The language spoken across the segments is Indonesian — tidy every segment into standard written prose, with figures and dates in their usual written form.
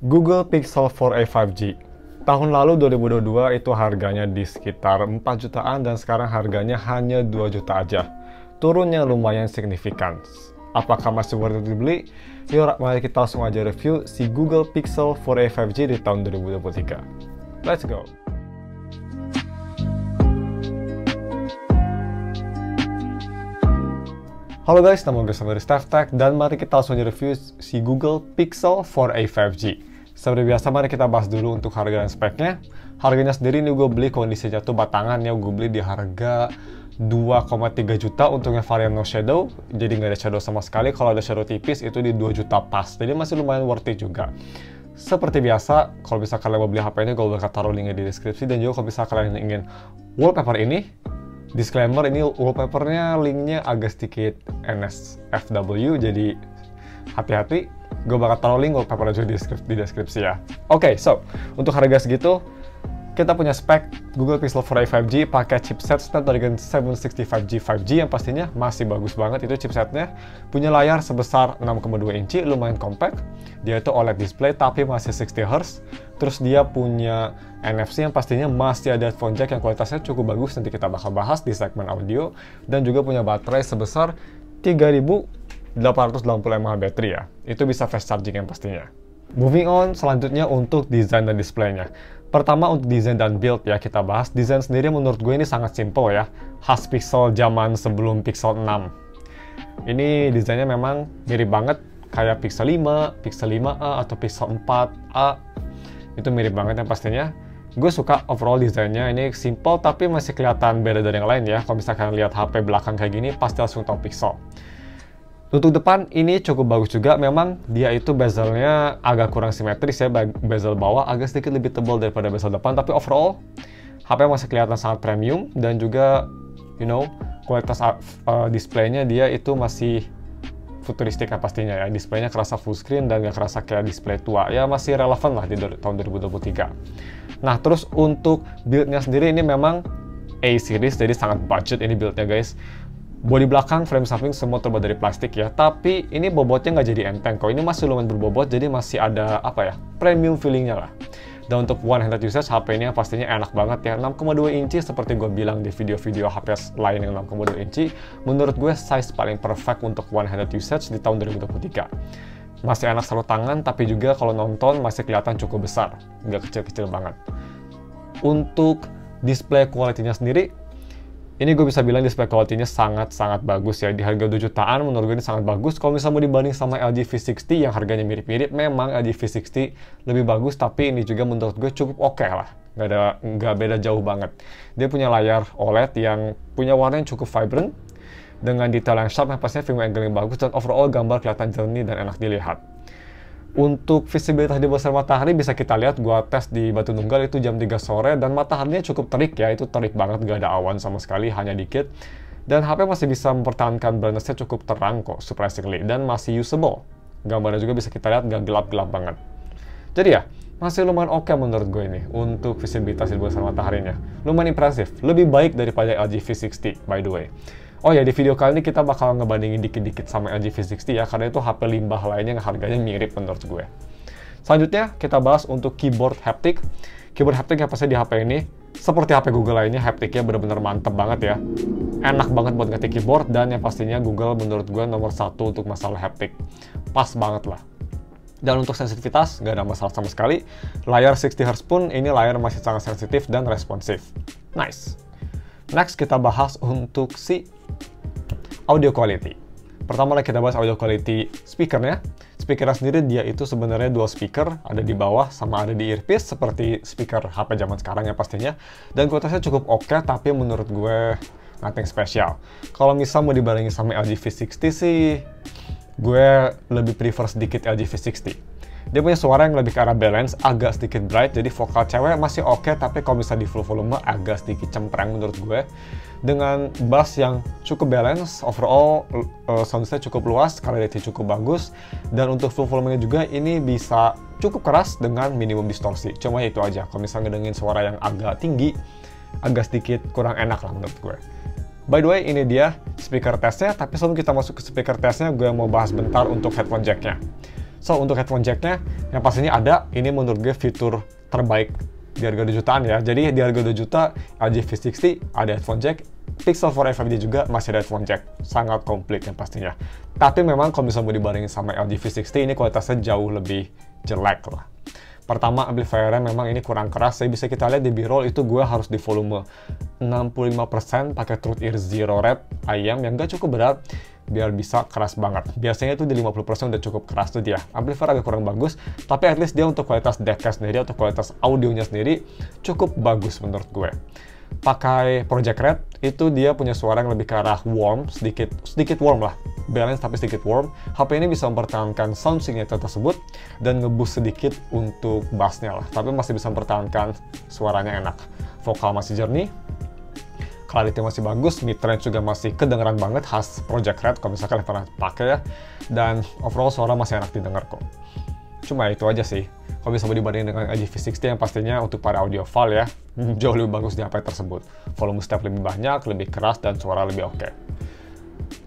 Google Pixel 4a 5G. Tahun lalu 2022 itu harganya di sekitar 4 jutaan dan sekarang harganya hanya 2 juta aja. Turunnya lumayan signifikan. Apakah masih worth it dibeli? Yuk, mari kita langsung aja review si Google Pixel 4a 5G di tahun 2023. Let's go! Halo guys, nama gue Sam dari StaffTech dan mari kita langsung aja review si Google Pixel 4a 5G. Seperti biasa, mari kita bahas dulu untuk harga dan speknya. Harganya sendiri ini gue beli kondisinya tuh batangan ya, gue beli di harga 2,3 juta untuk yang varian no shadow, jadi nggak ada shadow sama sekali. Kalau ada shadow tipis itu di 2 juta pas, jadi masih lumayan worth it juga. Seperti biasa, kalau bisa kalian mau beli HP ini, gue bakal taruh linknya di deskripsi. Dan juga kalau bisa kalian ingin wallpaper ini, disclaimer ini wallpapernya linknya agak sedikit NSFW, jadi hati-hati. Gue bakal taruh link wallpaper juga di deskripsi ya. Oke, so untuk harga segitu, kita punya spek Google Pixel 4a 5G pakai chipset Snapdragon 765G 5G yang pastinya masih bagus banget itu chipsetnya. Punya layar sebesar 6,2 inci, lumayan compact. Dia itu OLED display tapi masih 60Hz. Terus dia punya NFC yang pastinya masih ada headphone jack yang kualitasnya cukup bagus, nanti kita bakal bahas di segmen audio. Dan juga punya baterai sebesar 3880 mAh baterai ya. Itu bisa fast charging yang pastinya. Moving on, selanjutnya untuk desain dan displaynya. Pertama untuk desain dan build ya kita bahas. Desain sendiri menurut gue ini sangat simple ya. Khas Pixel zaman sebelum Pixel 6. Ini desainnya memang mirip banget kayak Pixel 5, Pixel 5a atau Pixel 4a. Itu mirip banget yang pastinya. Gue suka overall desainnya, ini simple tapi masih kelihatan beda dari yang lain ya. Kalau misalkan lihat HP belakang kayak gini pasti langsung tahu Pixel. Untuk depan ini cukup bagus juga, memang dia itu bezelnya agak kurang simetris ya, bezel bawah agak sedikit lebih tebal daripada bezel depan, tapi overall HP masih kelihatan sangat premium dan juga kualitas displaynya dia itu masih futuristik ya pastinya ya, displaynya kerasa full screen dan gak kerasa kayak display tua ya, masih relevan lah di tahun 2023. Nah terus untuk buildnya sendiri ini memang A series, jadi sangat budget ini buildnya guys. Bodi belakang, frame samping semua terbuat dari plastik ya, tapi ini bobotnya nggak jadi enteng kok. Ini masih lumayan berbobot, jadi masih ada premium feelingnya lah. Dan untuk one-handed usage, HP ini pastinya enak banget ya. 6,2 inci seperti gue bilang di video-video HP lain yang 6,2 inci. Menurut gue size paling perfect untuk one-handed usage di tahun 2023. Masih enak sarut tangan, tapi juga kalau nonton masih kelihatan cukup besar, nggak kecil-kecil banget. Untuk display quality-nya sendiri, ini gue bisa bilang display quality-nya sangat-sangat bagus ya. Di harga 2 jutaan menurut gue ini sangat bagus. Kalau misalnya mau dibanding sama LG V60 yang harganya mirip-mirip, memang LG V60 lebih bagus, tapi ini juga menurut gue cukup oke lah. Nggak beda jauh banget. Dia punya layar OLED yang punya warna yang cukup vibrant, dengan detail yang sharp, yang pastinya film angle yang bagus, dan overall gambar kelihatan jernih dan enak dilihat. Untuk visibilitas di bawah sinar matahari bisa kita lihat, gua tes di Batu Nunggal itu jam 3 sore dan mataharinya cukup terik ya, itu terik banget, gak ada awan sama sekali, hanya dikit. Dan HP masih bisa mempertahankan brightness-nya cukup terang kok, surprisingly, dan masih usable. Gambarnya juga bisa kita lihat gak gelap-gelap banget. Jadi ya, masih lumayan oke menurut gue ini untuk visibilitas di bawah sinar mataharinya. Lumayan impresif, lebih baik daripada LG V60 by the way. Oh ya, di video kali ini kita bakal ngebandingin dikit-dikit sama LG V60 ya, karena itu HP limbah lainnya yang harganya mirip menurut gue. Selanjutnya, kita bahas untuk keyboard haptic. Keyboard haptic yang pasti di HP ini, seperti HP Google lainnya, hapticnya benar-benar mantep banget ya. Enak banget buat ngetik keyboard, dan yang pastinya Google menurut gue nomor 1 untuk masalah haptic. Pas banget lah. Dan untuk sensitivitas, nggak ada masalah sama sekali. Layar 60Hz pun, ini layar masih sangat sensitif dan responsif. Nice. Next, kita bahas untuk si audio quality. Pertama kita bahas audio quality speakernya. Speakernya sendiri dia itu sebenarnya dual speaker, ada di bawah sama ada di earpiece seperti speaker HP zaman sekarang ya pastinya. Dan kualitasnya cukup oke, tapi menurut gue nothing special. Kalau misal mau dibandingin sama LG V60 sih, gue lebih prefer sedikit LG V60. Dia punya suara yang lebih ke arah balance, agak sedikit bright, jadi vokal cewek masih oke, tapi kalau misalnya di full volume agak sedikit cempreng menurut gue. Dengan bass yang cukup balance, overall sound-nya cukup luas, quality cukup bagus, dan untuk full volume-nya juga ini bisa cukup keras dengan minimum distorsi. Cuma itu aja, kalau misalnya ngedengerin suara yang agak tinggi, agak sedikit kurang enak lah menurut gue. By the way, ini dia speaker testnya, tapi sebelum kita masuk ke speaker testnya, gue mau bahas bentar untuk headphone jack-nya. So, untuk headphone jacknya, yang pastinya ada, ini menurut gue fitur terbaik di harga 2 jutaan ya. Jadi di harga 2 juta, LG V60 ada headphone jack, Pixel 4a 5G juga masih ada headphone jack. Sangat komplit yang pastinya. Tapi memang kalau misalnya mau dibandingin sama LG V60, ini kualitasnya jauh lebih jelek lah. Pertama, amplifiernya memang ini kurang keras. Jadi bisa kita lihat di B-roll itu gue harus di volume 65% pakai Truth Ear Zero Red IM yang gak cukup berat biar bisa keras banget. Biasanya itu di 50% udah cukup keras tuh dia. Amplifier agak kurang bagus, tapi at least dia untuk kualitas decknya sendiri atau kualitas audionya sendiri cukup bagus menurut gue. Pakai Project Red, itu dia punya suara yang lebih ke arah warm, sedikit warm lah. Balance tapi sedikit warm. HP ini bisa mempertahankan sound signature tersebut dan ngeboost sedikit untuk bassnya lah. Tapi masih bisa mempertahankan suaranya enak. Vokal masih jernih, clarity masih bagus, mid-range juga masih kedengeran banget khas Project Red kalau misalkan pernah pakai ya. Dan overall suara masih enak didengar kok. Cuma itu aja sih. Kalau bisa dibandingin dengan LG V60 yang pastinya untuk para audiophile ya, jauh lebih bagus di HP tersebut. Volume step lebih banyak, lebih keras, dan suara lebih oke.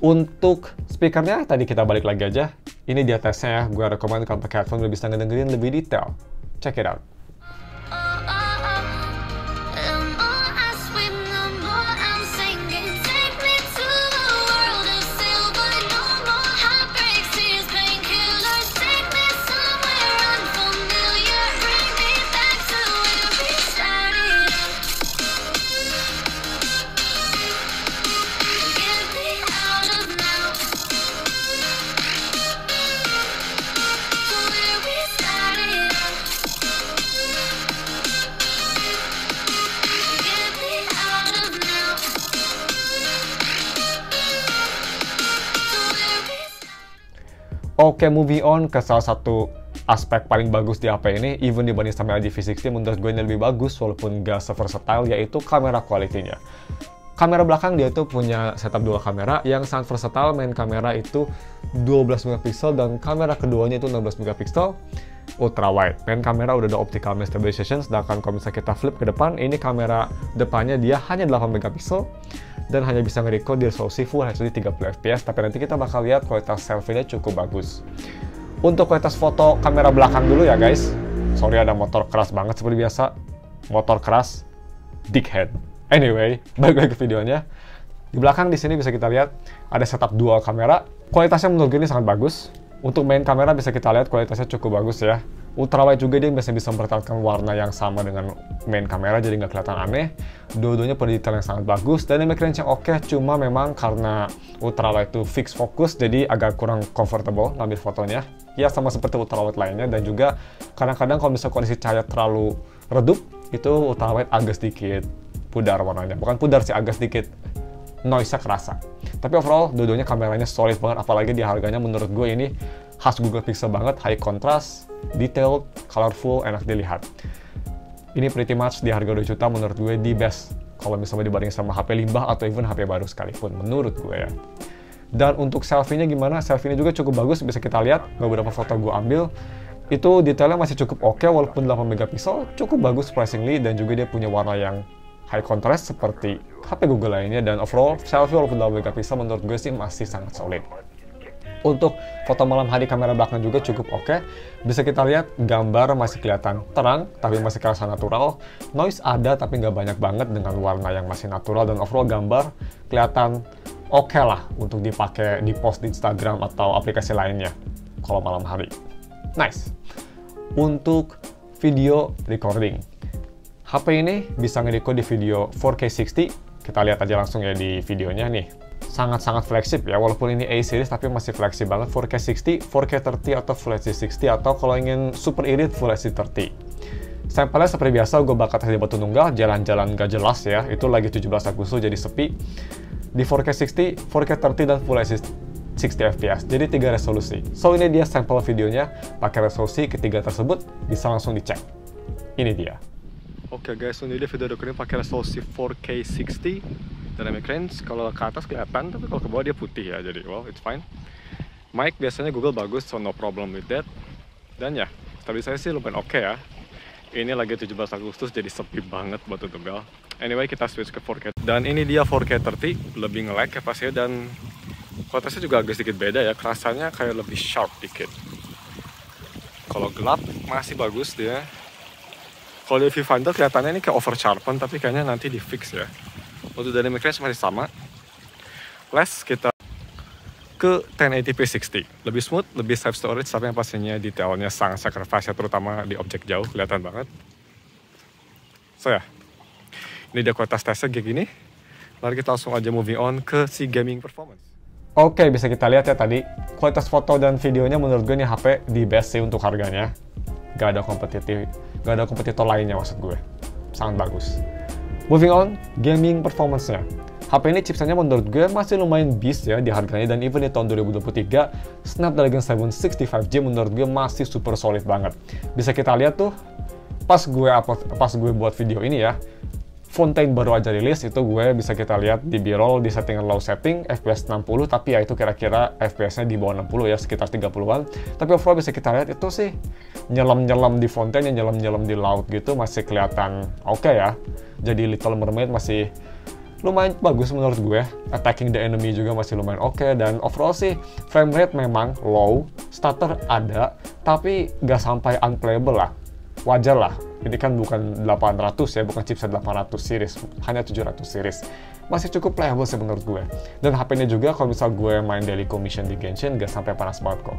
Untuk speakernya, tadi kita balik lagi aja. Ini dia tesnya ya, gue rekomend kalau pakai headphone bisa ngedengerin lebih detail. Check it out. Oke, moving on ke salah satu aspek paling bagus di HP ini, even dibanding sama LG V60, menurut gue ini lebih bagus walaupun gak se-versatile, yaitu kamera quality-nya. Kamera belakang dia tuh punya setup dual kamera yang sangat versatile. Main kamera itu 12 megapiksel dan kamera keduanya itu 16 megapiksel ultra wide. Main kamera udah ada optical mask stabilization, sedangkan kalau misalnya kita flip ke depan, ini kamera depannya dia hanya 8 megapiksel dan hanya bisa nge-record di resolusi Full HD 30 fps, tapi nanti kita bakal lihat kualitas selfie-nya cukup bagus. Untuk kualitas foto kamera belakang dulu ya guys. Sorry ada motor keras banget seperti biasa. Motor keras, dickhead. Anyway, balik lagi ke videonya. Di belakang di sini bisa kita lihat ada setup dual kamera. Kualitasnya menurut gue ini sangat bagus. Untuk main kamera bisa kita lihat kualitasnya cukup bagus ya. Ultrawide juga dia bisa mempertahankan warna yang sama dengan main kamera, jadi nggak kelihatan aneh. Dua-duanya pada detail yang sangat bagus, dan dynamic range yang oke, cuma memang karena ultrawide itu fix fokus, jadi agak kurang comfortable ngambil fotonya. Ya sama seperti ultrawide lainnya, dan juga kadang-kadang kalau misalnya kondisi cahaya terlalu redup, itu ultrawide agak sedikit pudar warnanya. Bukan pudar sih, agak sedikit noise-nya kerasa. Tapi overall, dua-duanya kameranya solid banget, apalagi di harganya menurut gue ini khas Google Pixel banget, high contrast, detailed, colorful, enak dilihat. Ini pretty much di harga 2 juta menurut gue the best kalau misalnya dibanding sama HP limbah atau even HP baru sekalipun, menurut gue ya. Dan untuk selfie-nya gimana? Selfie-nya juga cukup bagus, bisa kita lihat beberapa foto gue ambil. Itu detailnya masih cukup oke, walaupun 8 megapiksel, cukup bagus surprisingly, dan juga dia punya warna yang high contrast seperti HP Google lainnya, dan overall selfie walaupun 8 megapiksel menurut gue sih masih sangat solid. Untuk foto malam hari kamera belakang juga cukup oke. Bisa kita lihat gambar masih kelihatan terang tapi masih kerasa natural. Noise ada tapi nggak banyak banget dengan warna yang masih natural, dan overall gambar kelihatan oke lah untuk dipakai di post di Instagram atau aplikasi lainnya kalau malam hari. Nice. Untuk video recording, HP ini bisa nge-record di video 4K 60. Kita lihat aja langsung ya di videonya nih. Sangat-sangat fleksibel ya, walaupun ini A series tapi masih fleksibel banget. 4K 60, 4K 30 atau Full HD 60, atau kalau ingin super irit Full HD 30. Sampelnya seperti biasa gue bakal tes di Batu Nunggal, jalan-jalan gak jelas ya, itu lagi 17 Agustus jadi sepi. Di 4K 60, 4K 30 dan Full HD 60 fps, jadi 3 resolusi. So ini dia sampel videonya, pakai resolusi ketiga tersebut, bisa langsung dicek. Ini dia. Oke guys, ini dia video recording pakai resolusi 4K 60. Dynamic range, kalau ke atas kelihatan, tapi kalau ke bawah dia putih ya, jadi well, it's fine. Mic biasanya Google bagus, so no problem with that. Dan ya, stabilisasi sih lumayan oke ya. Ini lagi 17 Agustus, jadi sepi banget Batu Tunggal. Anyway, kita switch ke 4K. Dan ini dia 4K 30, lebih nge-lag ya pastinya, dan kualitasnya juga agak sedikit beda ya, kerasanya kayak lebih sharp dikit. Kalau gelap masih bagus dia. Kalau di viewfinder kelihatannya ini kayak over sharpen, tapi kayaknya nanti di fix ya. Untuk dynamic range masih sama. Flash kita ke 1080p 60. Lebih smooth, lebih safe storage, tapi yang pastinya detailnya sangat sacrifice ya, terutama di objek jauh, kelihatan banget. So ya, ini dia kualitas tesnya kayak gini. Mari kita langsung aja moving on ke si gaming performance. Oke, bisa kita lihat ya tadi, kualitas foto dan videonya menurut gue nih HP di best sih untuk harganya. Gak ada kompetitor lainnya maksud gue. Sangat bagus. Moving on, gaming performance-nya. HP ini chipsetnya menurut gue masih lumayan beast ya di harganya, dan even di tahun 2023, Snapdragon 765G menurut gue masih super solid banget. Bisa kita lihat tuh, pas gue buat video ini ya, Fontaine baru aja rilis, itu gue bisa kita lihat di B-roll di settingan low setting, FPS 60, tapi ya itu kira-kira FPS-nya di bawah 60 ya, sekitar 30-an. Tapi overall bisa kita lihat itu sih, nyelam-nyelam di Fontaine, nyelam-nyelam di laut gitu, masih kelihatan oke ya. Jadi Little Mermaid masih lumayan bagus menurut gue, attacking the enemy juga masih lumayan oke, dan overall sih, frame rate memang low, stutter ada, tapi nggak sampai unplayable lah. Wajar lah, ini kan bukan 800 ya, bukan chipset 800 series, hanya 700 series. Masih cukup playable sih menurut gue. Dan HP-nya juga kalau misal gue main daily commission di Genshin, gak sampai panas banget kok.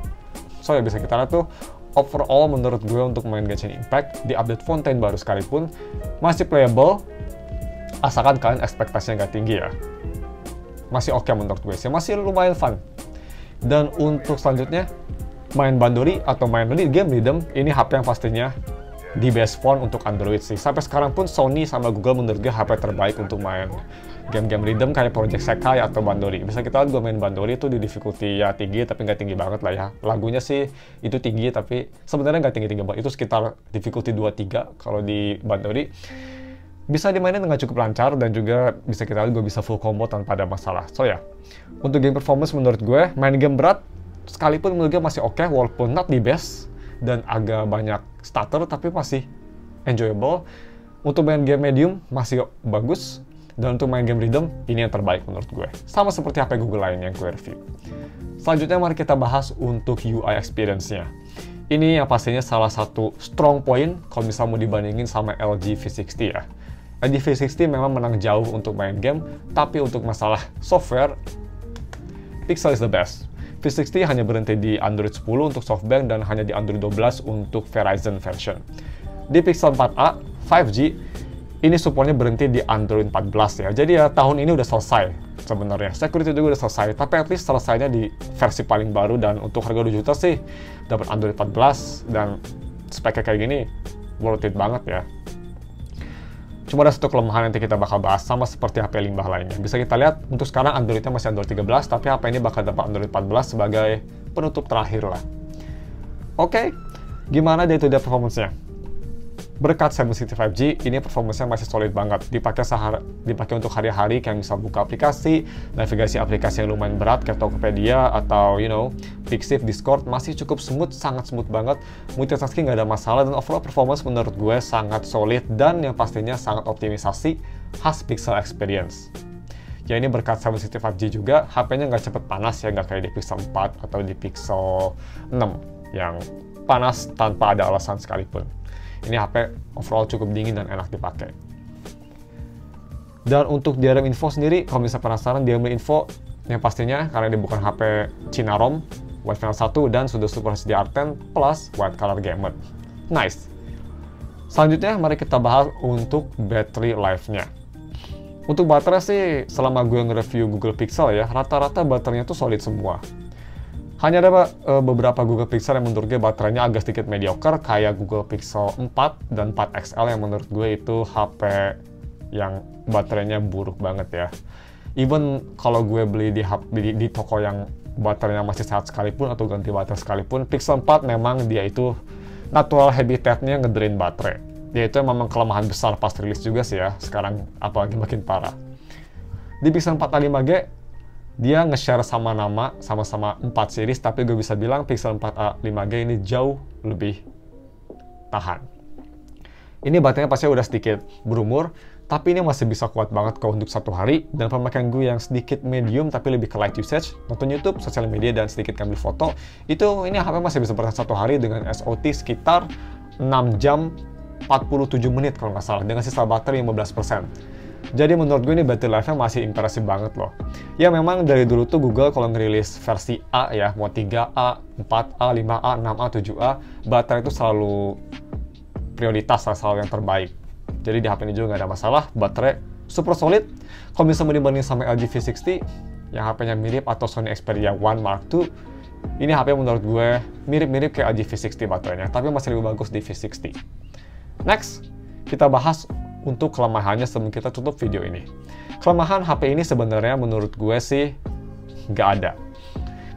So ya bisa kita lihat tuh, overall menurut gue untuk main Genshin Impact, di update Fontaine baru sekalipun, masih playable, asalkan kalian ekspektasinya gak tinggi ya. Masih oke menurut gue sih, masih lumayan fun. Dan untuk selanjutnya, main Bandori atau main game Rhythm, ini HP yang pastinya di best phone untuk Android sih. Sampai sekarang pun Sony sama Google menurut gue HP terbaik untuk main game-game rhythm kayak Project Sekai atau Bandori. Bisa kita lihat gue main Bandori itu di difficulty ya tinggi, tapi nggak tinggi banget lah ya. Lagunya sih itu tinggi, tapi sebenarnya nggak tinggi-tinggi banget. Itu sekitar difficulty 2-3 kalau di Bandori. Bisa dimainin dengan cukup lancar, dan juga bisa kita lihat gue bisa full combo tanpa ada masalah. So ya, untuk game performance menurut gue, main game berat sekalipun menurut gue masih oke, walaupun not the best dan agak banyak stutter, tapi masih enjoyable. Untuk main game medium masih bagus, dan untuk main game rhythm ini yang terbaik menurut gue, sama seperti HP Google lain yang gue review. Selanjutnya mari kita bahas untuk UI experience-nya. Ini yang pastinya salah satu strong point kalau misalnya mau dibandingin sama LG V60 ya. LG V60 memang menang jauh untuk main game, tapi untuk masalah software, Pixel is the best. V60 hanya berhenti di Android 10 untuk SoftBank dan hanya di Android 12 untuk Verizon version. Di Pixel 4a 5G, ini supportnya berhenti di Android 14 ya. Jadi ya tahun ini udah selesai sebenarnya. Security juga udah selesai, tapi at least selesainya di versi paling baru, dan untuk harga 2 juta sih dapat Android 14 dan speknya kayak gini, worth it banget ya. Cuma ada satu kelemahan nanti kita bakal bahas, sama seperti HP limbah lainnya. Bisa kita lihat, untuk sekarang Android-nya masih Android 13, tapi HP ini bakal dapat Android 14 sebagai penutup terakhir lah. Oke, gimana day-to-day performance-nya? Berkat 765G, ini performance-nya masih solid banget. Dipakai untuk hari-hari, kayak misal buka aplikasi, navigasi aplikasi yang lumayan berat, kayak Tokopedia, atau Pixiv, Discord, masih cukup smooth, sangat smooth banget. Multitasking nggak ada masalah, dan overall performance menurut gue sangat solid, dan yang pastinya sangat optimisasi khas Pixel experience. Ya ini berkat 765G juga, HP-nya nggak cepet panas ya, nggak kayak di Pixel 4 atau di Pixel 6, yang panas tanpa ada alasan sekalipun. Ini HP overall cukup dingin dan enak dipakai. Dan untuk DRM Info sendiri, kalau misalnya penasaran, DRM Info yang pastinya karena dia bukan HP Cina ROM, White Final 1, dan sudah support HDR10 plus White Color Gamut. Nice. Selanjutnya, mari kita bahas untuk battery life-nya. Untuk baterai sih, selama gue nge-review Google Pixel ya, rata-rata baterainya tuh solid semua. Hanya ada beberapa Google Pixel yang menurut gue baterainya agak sedikit mediocre, kayak Google Pixel 4 dan 4 XL yang menurut gue itu HP yang baterainya buruk banget ya. Even kalau gue beli di toko yang baterainya masih sehat sekalipun atau ganti baterai sekalipun, Pixel 4 memang dia itu natural habitatnya ngedrain baterai. Dia itu memang kelemahan besar pas rilis juga sih ya, sekarang apalagi makin parah. Di Pixel 4a 5G, dia nge-share sama-sama 4 series, tapi gue bisa bilang Pixel 4a 5G ini jauh lebih tahan. Ini baterainya pasti udah sedikit berumur, Tapi ini masih bisa kuat banget kok untuk satu hari, dan pemakaian gue yang sedikit medium tapi lebih ke light usage, nonton YouTube, sosial media, dan sedikit ngambil foto, ini HP masih bisa bertahan satu hari dengan SOT sekitar 6 jam 47 menit kalau nggak salah, dengan sisa baterai 15%. Jadi menurut gue ini battery life-nya masih impresif banget loh. Ya memang dari dulu tuh Google kalau ngerilis versi A ya, mau 3A, 4A, 5A, 6A, 7A, baterai itu selalu prioritas, selalu yang terbaik. Jadi di HP ini juga nggak ada masalah, baterai super solid. Kalau bisa dibanding sama LG V60, yang HP-nya mirip, atau Sony Xperia One Mark II, ini HP menurut gue mirip-mirip kayak LG V60 baterainya, tapi masih lebih bagus di V60. Next, kita bahas untuk kelemahannya sebelum kita tutup video ini. Kelemahan HP ini sebenarnya menurut gue sih nggak ada.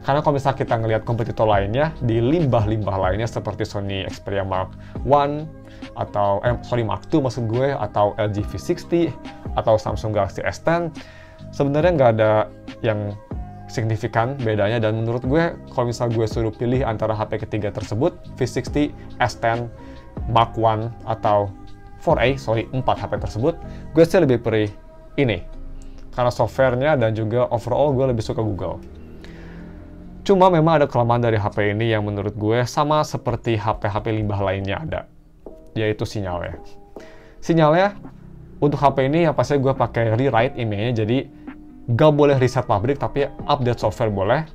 Karena kalau misalnya kita ngelihat kompetitor lainnya, di limbah-limbah lainnya seperti Sony Xperia Mark I, atau Mark II maksud gue, atau LG V60, atau Samsung Galaxy S10, sebenarnya nggak ada yang signifikan bedanya. Dan menurut gue, kalau misalnya gue suruh pilih antara HP ketiga tersebut, V60, S10, Mark I, atau 4A, 4 HP tersebut, gue sih lebih pilih ini. Karena softwarenya dan juga overall gue lebih suka Google. Cuma memang ada kelemahan dari HP ini yang menurut gue sama seperti HP-HP limbah lainnya ada, yaitu sinyalnya. Sinyalnya untuk HP ini yang pasti gue pakai rewrite emailnya, jadi gak boleh reset pabrik, tapi update software boleh.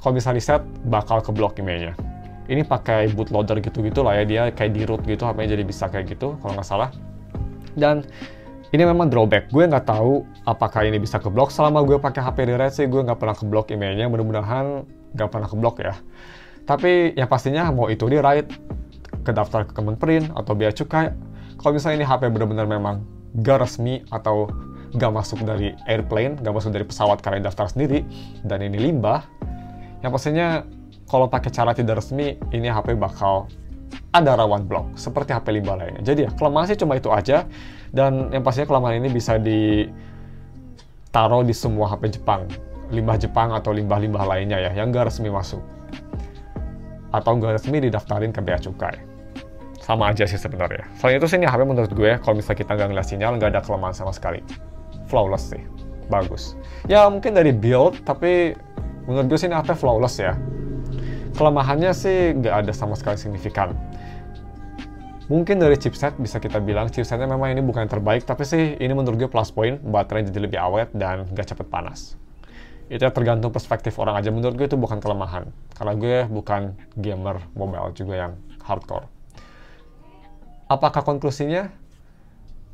Kalau misalnya reset, bakal keblok emailnya. Ini pakai bootloader gitu-gitu lah ya, dia kayak di root gitu, HP-nya jadi bisa kayak gitu kalau nggak salah. Dan ini memang drawback, gue nggak tahu apakah ini bisa keblok. Selama gue pakai HP rewrite sih, gue nggak pernah keblok emailnya, mudah-mudahan nggak pernah keblok ya. Tapi yang pastinya mau itu rewrite, ke daftar ke Kemenperin atau bea cukai, kalau misalnya ini HP benar-benar memang gak resmi atau gak masuk dari airplane, gak masuk dari pesawat karena daftar sendiri, dan ini limbah, yang pastinya kalau pakai cara tidak resmi, ini HP bakal ada rawan blok, seperti HP limbah lainnya. Jadi ya, kelemahan sih cuma itu aja, dan yang pastinya kelemahan ini bisa ditaruh di semua HP Jepang, limbah Jepang atau limbah-limbah lainnya ya, yang gak resmi masuk. Atau gak resmi didaftarin ke bea cukai. Sama aja sih sebenarnya. Selain itu sih ini HP menurut gue, kalau misalnya kita nggak ngeliat sinyal, nggak ada kelemahan sama sekali. Flawless sih, bagus. Ya mungkin dari build, tapi menurut gue sih ini HP flawless ya. Kelemahannya sih nggak ada sama sekali signifikan. Mungkin dari chipset bisa kita bilang, chipsetnya memang ini bukan yang terbaik, tapi sih ini menurut gue plus point, baterainya jadi lebih awet dan nggak cepet panas. Itu tergantung perspektif orang aja, menurut gue itu bukan kelemahan. Karena gue bukan gamer mobile juga yang hardcore. Apakah konklusinya?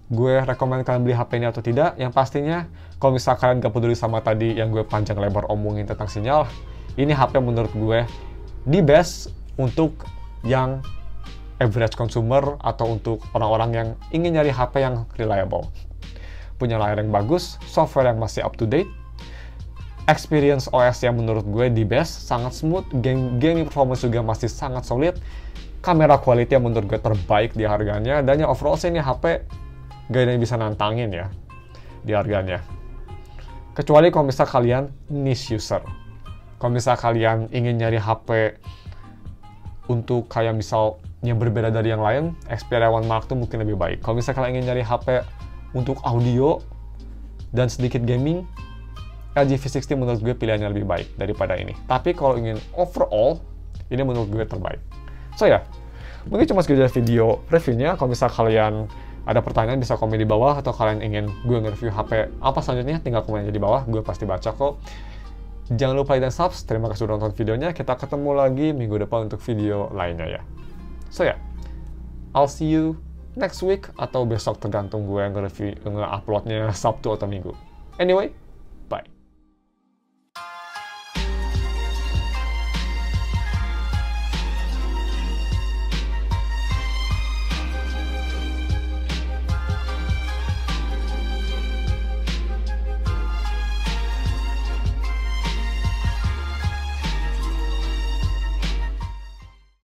Gue rekomend kalian beli HP ini atau tidak? Yang pastinya, kalau misalkan kalian gak peduli sama tadi yang gue panjang lebar omongin tentang sinyal, ini HP menurut gue the best untuk yang average consumer atau untuk orang-orang yang ingin nyari HP yang reliable. Punya layar yang bagus, software yang masih up to date, experience OS yang menurut gue the best, sangat smooth, gaming performance juga masih sangat solid, kamera quality yang menurut gue terbaik di harganya, dan yang overall sih ini HP gak ada yang bisa nantangin ya di harganya. Kecuali kalau misal kalian niche user. Kalau misal kalian ingin nyari HP untuk kayak misal yang berbeda dari yang lain, Xperia One Mark II mungkin lebih baik. Kalau misal kalian ingin nyari HP untuk audio dan sedikit gaming, LG V60 menurut gue pilihannya lebih baik daripada ini. Tapi kalau ingin overall, ini menurut gue terbaik. So ya, mungkin cuma segitu video reviewnya. Kalau misal kalian ada pertanyaan bisa komen di bawah, atau kalian ingin gue nge-review HP apa selanjutnya, tinggal komen aja di bawah, gue pasti baca kok. Jangan lupa like dan subscribe. Terima kasih sudah nonton videonya. Kita ketemu lagi minggu depan untuk video lainnya ya. So ya, I'll see you next week atau besok, tergantung gue nge-uploadnya Sabtu atau Minggu. Anyway,